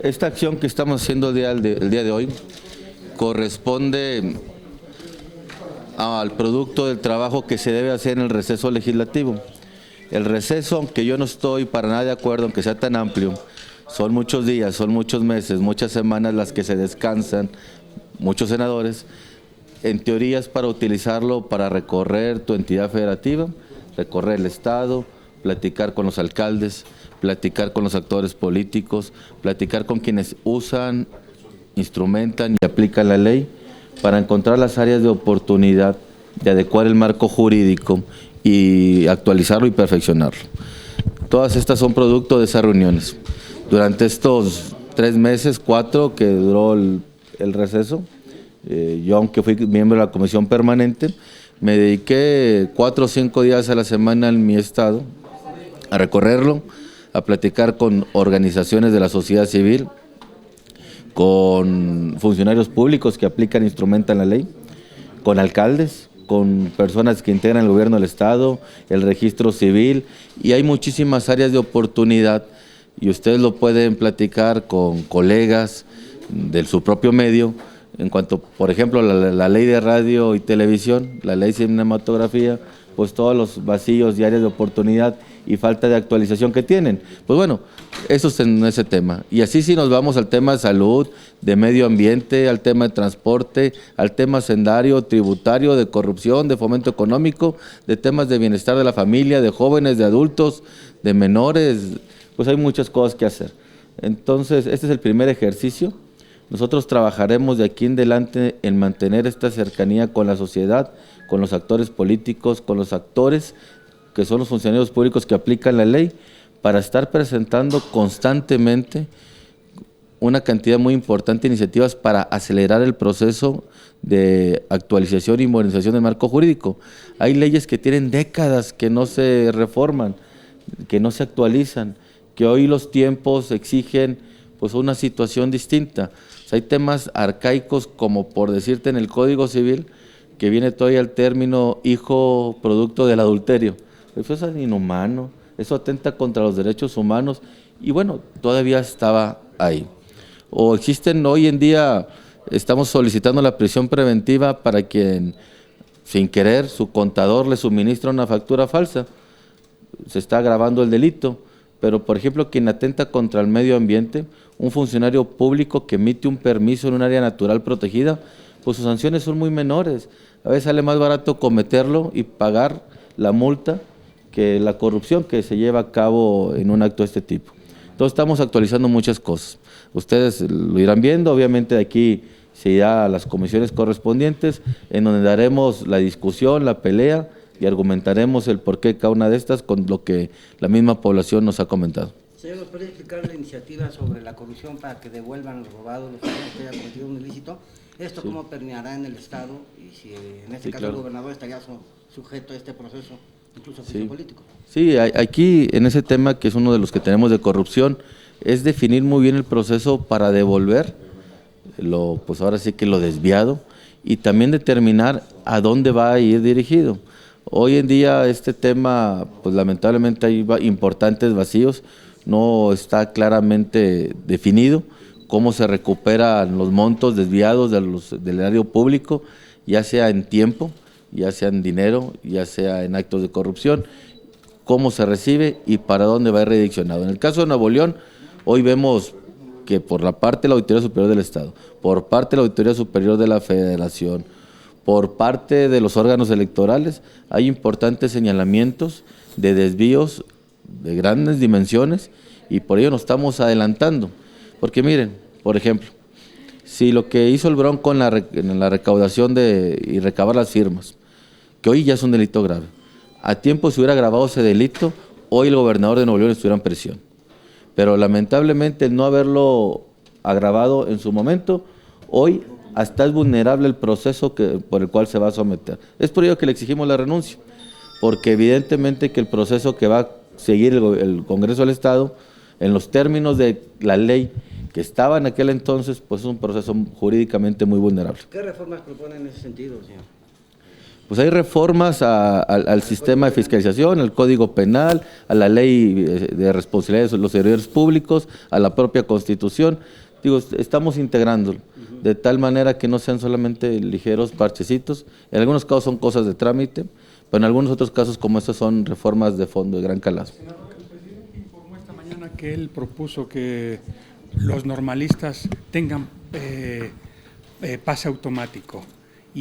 Esta acción que estamos haciendo el día de hoy corresponde al producto del trabajo que se debe hacer en el receso legislativo. El receso, aunque yo no estoy para nada de acuerdo, aunque sea tan amplio, son muchos días, son muchos meses, muchas semanas las que se descansan muchos senadores. En teoría es para utilizarlo para recorrer tu entidad federativa, recorrer el Estado, platicar con los alcaldes, platicar con los actores políticos, platicar con quienes usan, instrumentan y aplican la ley para encontrar las áreas de oportunidad de adecuar el marco jurídico y actualizarlo y perfeccionarlo. Todas estas son producto de esas reuniones. Durante estos 3 meses, 4 que duró el receso, yo, aunque fui miembro de la comisión permanente, me dediqué 4 o 5 días a la semana en mi estado a recorrerlo, a platicar con organizaciones de la sociedad civil, con funcionarios públicos que aplican e instrumentan la ley, con alcaldes, con personas que integran el gobierno del estado, el registro civil, y hay muchísimas áreas de oportunidad y ustedes lo pueden platicar con colegas de su propio medio, en cuanto, por ejemplo, la ley de radio y televisión, la ley de cinematografía, pues todos los vacíos y áreas de oportunidad y falta de actualización que tienen. Pues bueno, eso es en ese tema. Y así si nos vamos al tema de salud, de medio ambiente, al tema de transporte, al tema sendario, tributario, de corrupción, de fomento económico, de temas de bienestar de la familia, de jóvenes, de adultos, de menores, pues hay muchas cosas que hacer. Entonces, este es el primer ejercicio. Nosotros trabajaremos de aquí en adelante en mantener esta cercanía con la sociedad, con los actores políticos, con los actores que son los funcionarios públicos que aplican la ley, para estar presentando constantemente una cantidad muy importante de iniciativas para acelerar el proceso de actualización y modernización del marco jurídico. Hay leyes que tienen décadas que no se reforman, que no se actualizan, que hoy los tiempos exigen pues una situación distinta. O sea, hay temas arcaicos como, por decirte, en el Código Civil, que viene todavía el término hijo producto del adulterio. Eso es inhumano, eso atenta contra los derechos humanos y bueno, todavía estaba ahí. O existen hoy en día, estamos solicitando la prisión preventiva para quien sin querer su contador le suministra una factura falsa. Se está agravando el delito, pero por ejemplo quien atenta contra el medio ambiente, un funcionario público que emite un permiso en un área natural protegida, pues sus sanciones son muy menores. A veces sale más barato cometerlo y pagar la multa que la corrupción que se lleva a cabo en un acto de este tipo. Entonces estamos actualizando muchas cosas. Ustedes lo irán viendo, obviamente de aquí se irá a las comisiones correspondientes, en donde daremos la discusión, la pelea y argumentaremos el porqué cada una de estas con lo que la misma población nos ha comentado. Señor, ¿nos puede explicar la iniciativa sobre la corrupción para que devuelvan los robados, los que hayan cometido un ilícito? ¿Esto cómo permeará en el Estado? Y si en este caso claro, el gobernador estaría sujeto a este proceso, incluso juicio político. Sí, aquí en ese tema, que es uno de los que tenemos de corrupción, es definir muy bien el proceso para devolver pues ahora sí que lo desviado, y también determinar a dónde va a ir dirigido. Hoy en día este tema, pues lamentablemente hay importantes vacíos, no está claramente definido cómo se recuperan los montos desviados del erario público, ya sea en tiempo, ya sea en dinero, ya sea en actos de corrupción, cómo se recibe y para dónde va redireccionado. En el caso de Nuevo León, hoy vemos que por la parte de la Auditoría Superior del Estado, por parte de la Auditoría Superior de la Federación, por parte de los órganos electorales, hay importantes señalamientos de desvíos de grandes dimensiones y por ello nos estamos adelantando. Porque miren, por ejemplo, si lo que hizo el Bronco en la recaudación y recabar las firmas, que hoy ya es un delito grave, a tiempo se hubiera agravado ese delito, hoy el gobernador de Nuevo León estuviera en prisión. Pero lamentablemente el no haberlo agravado en su momento, hoy hasta es vulnerable el proceso por el cual se va a someter. Es por ello que le exigimos la renuncia, porque evidentemente que el proceso que va a seguir el Congreso del Estado, en los términos de la ley que estaba en aquel entonces, pues es un proceso jurídicamente muy vulnerable. ¿Qué reformas proponen en ese sentido, señor? Pues hay reformas al sistema de fiscalización, al Código Penal, a la Ley de Responsabilidades de los Servidores Públicos, a la propia Constitución. Digo, estamos integrándolo, de tal manera que no sean solamente ligeros parchecitos. En algunos casos son cosas de trámite, pero en algunos otros casos como estos son reformas de fondo, de gran calado. Senador, el presidente informó esta mañana que él propuso que los normalistas tengan pase automático.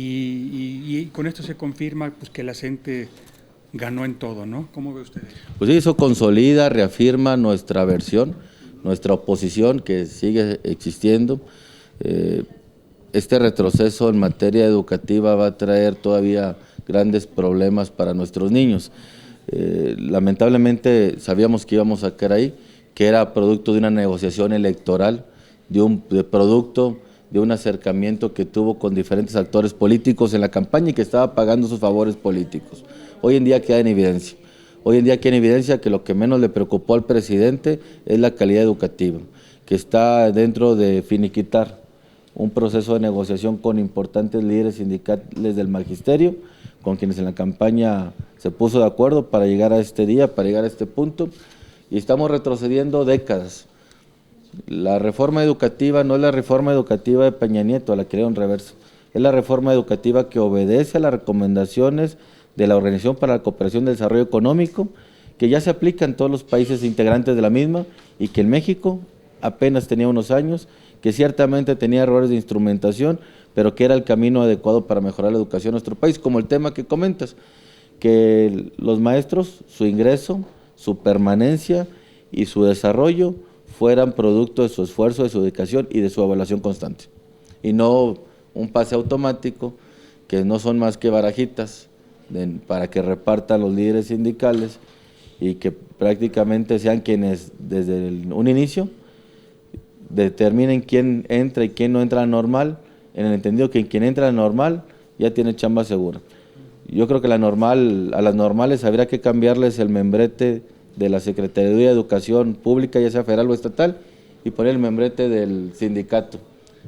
Y con esto se confirma pues, que la gente ganó en todo, ¿no? ¿Cómo ve usted eso? Pues sí, eso consolida, reafirma nuestra versión, nuestra oposición que sigue existiendo. Este retroceso en materia educativa va a traer todavía grandes problemas para nuestros niños. Lamentablemente sabíamos que íbamos a caer ahí, que era producto de una negociación electoral, de producto de un acercamiento que tuvo con diferentes actores políticos en la campaña y que estaba pagando sus favores políticos. Hoy en día queda en evidencia. Hoy en día queda en evidencia que lo que menos le preocupó al presidente es la calidad educativa, que está dentro de finiquitar un proceso de negociación con importantes líderes sindicales del magisterio, con quienes en la campaña se puso de acuerdo para llegar a este día, para llegar a este punto, y estamos retrocediendo décadas. La reforma educativa no es la reforma educativa de Peña Nieto, a la que le dieron reversa, es la reforma educativa que obedece a las recomendaciones de la Organización para la Cooperación y el Desarrollo Económico, que ya se aplica en todos los países integrantes de la misma y que en México apenas tenía unos años, que ciertamente tenía errores de instrumentación, pero que era el camino adecuado para mejorar la educación en nuestro país, como el tema que comentas, que los maestros, su ingreso, su permanencia y su desarrollo fueran producto de su esfuerzo, de su dedicación y de su evaluación constante, y no un pase automático, que no son más que barajitas para que repartan los líderes sindicales y que prácticamente sean quienes desde un inicio determinen quién entra y quién no entra normal, en el entendido que quien entra normal ya tiene chamba segura. Yo creo que a las normales habría que cambiarles el membrete de la Secretaría de Educación Pública, ya sea federal o estatal, y poner el membrete del sindicato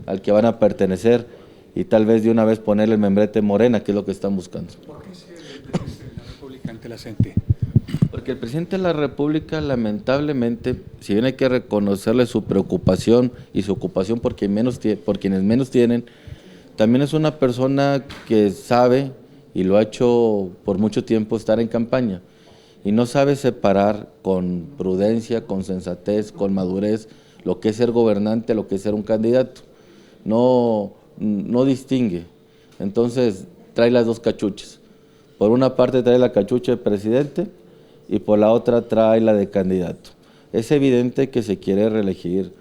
al que van a pertenecer y tal vez de una vez ponerle el membrete Morena, que es lo que están buscando. ¿Por qué se el presidente de la República ante la gente? Porque el presidente de la República, lamentablemente, si bien hay que reconocerle su preocupación y su ocupación por quienes menos tienen, también es una persona que sabe, y lo ha hecho por mucho tiempo, estar en campaña, y no sabe separar con prudencia, con sensatez, con madurez, lo que es ser gobernante, lo que es ser un candidato. No distingue. Entonces trae las dos cachuchas. Por una parte trae la cachucha de presidente y por la otra trae la de candidato. Es evidente que se quiere reelegir,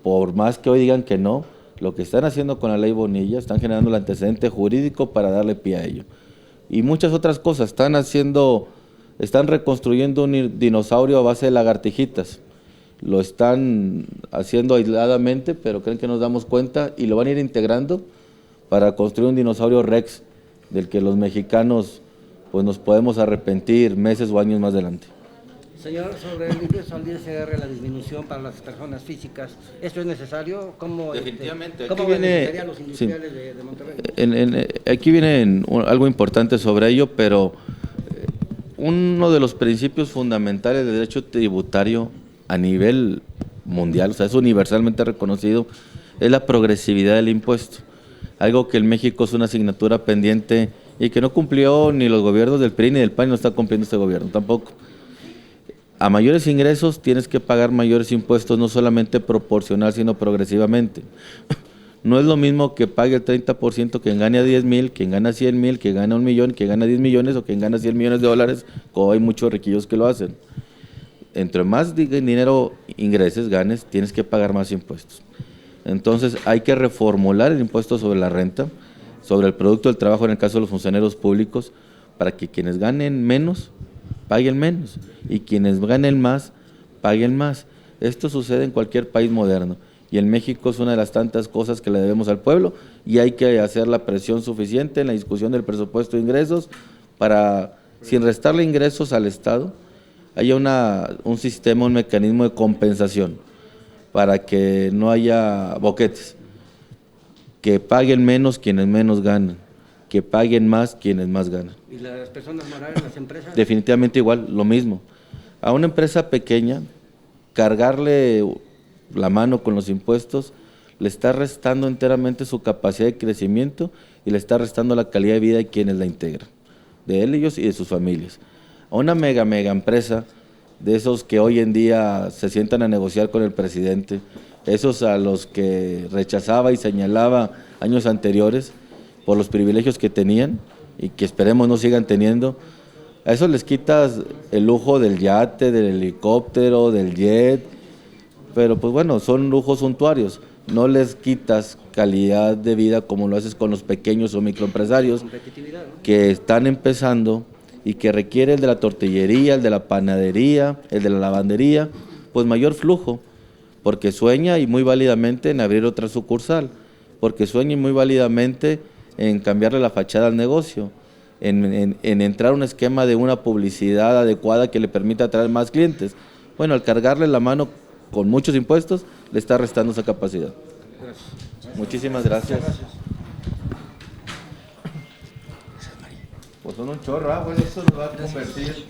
por más que hoy digan que no, lo que están haciendo con la ley Bonilla, están generando el antecedente jurídico para darle pie a ello. Y muchas otras cosas, están reconstruyendo un dinosaurio a base de lagartijitas. Lo están haciendo aisladamente, pero creen que nos damos cuenta y lo van a ir integrando para construir un dinosaurio Rex, del que los mexicanos pues nos podemos arrepentir meses o años más adelante. Señor, sobre el ingreso al ISR, la disminución para las personas físicas, ¿esto es necesario? ¿Cómo, definitivamente. ¿cómo beneficiaría a los industriales de Monterrey? Aquí viene algo importante sobre ello, pero uno de los principios fundamentales del derecho tributario a nivel mundial, o sea, es universalmente reconocido, es la progresividad del impuesto. Algo que en México es una asignatura pendiente y que no cumplió ni los gobiernos del PRI ni del PAN, y no está cumpliendo este gobierno tampoco. A mayores ingresos tienes que pagar mayores impuestos, no solamente proporcional, sino progresivamente. No es lo mismo que pague el 30% quien gane a 10,000, quien gana 100,000, que gana 1,000,000, que gana 10 millones o quien gana 100 millones de dólares, como hay muchos riquillos que lo hacen. Entre más dinero ingreses, ganes, tienes que pagar más impuestos. Entonces hay que reformular el impuesto sobre la renta, sobre el producto del trabajo en el caso de los funcionarios públicos, para que quienes ganen menos, paguen menos, y quienes ganen más, paguen más. Esto sucede en cualquier país moderno, y en México es una de las tantas cosas que le debemos al pueblo, y hay que hacer la presión suficiente en la discusión del presupuesto de ingresos para, sin restarle ingresos al Estado, haya un sistema, un mecanismo de compensación para que no haya boquetes, que paguen menos quienes menos ganan, que paguen más quienes más ganan. ¿Y las personas morales, las empresas? Definitivamente igual, lo mismo. A una empresa pequeña, cargarle la mano con los impuestos le está restando enteramente su capacidad de crecimiento y le está restando la calidad de vida de quienes la integran, de ellos y de sus familias. A una mega empresa, de esos que hoy en día se sientan a negociar con el presidente, esos a los que rechazaba y señalaba años anteriores por los privilegios que tenían y que esperemos no sigan teniendo, a esos les quitas el lujo del yate, del helicóptero, del jet, pero pues bueno, son lujos suntuarios. No les quitas calidad de vida como lo haces con los pequeños o microempresarios que están empezando y que requiere el de la tortillería, el de la panadería, el de la lavandería, pues mayor flujo, porque sueña y muy válidamente en abrir otra sucursal, porque sueña y muy válidamente en cambiarle la fachada al negocio, en entrar a un esquema de una publicidad adecuada que le permita atraer más clientes. Bueno, al cargarle la mano con muchos impuestos, le está restando esa capacidad. Gracias. Muchísimas gracias. Pues son un chorro, bueno, eso nos va a convertir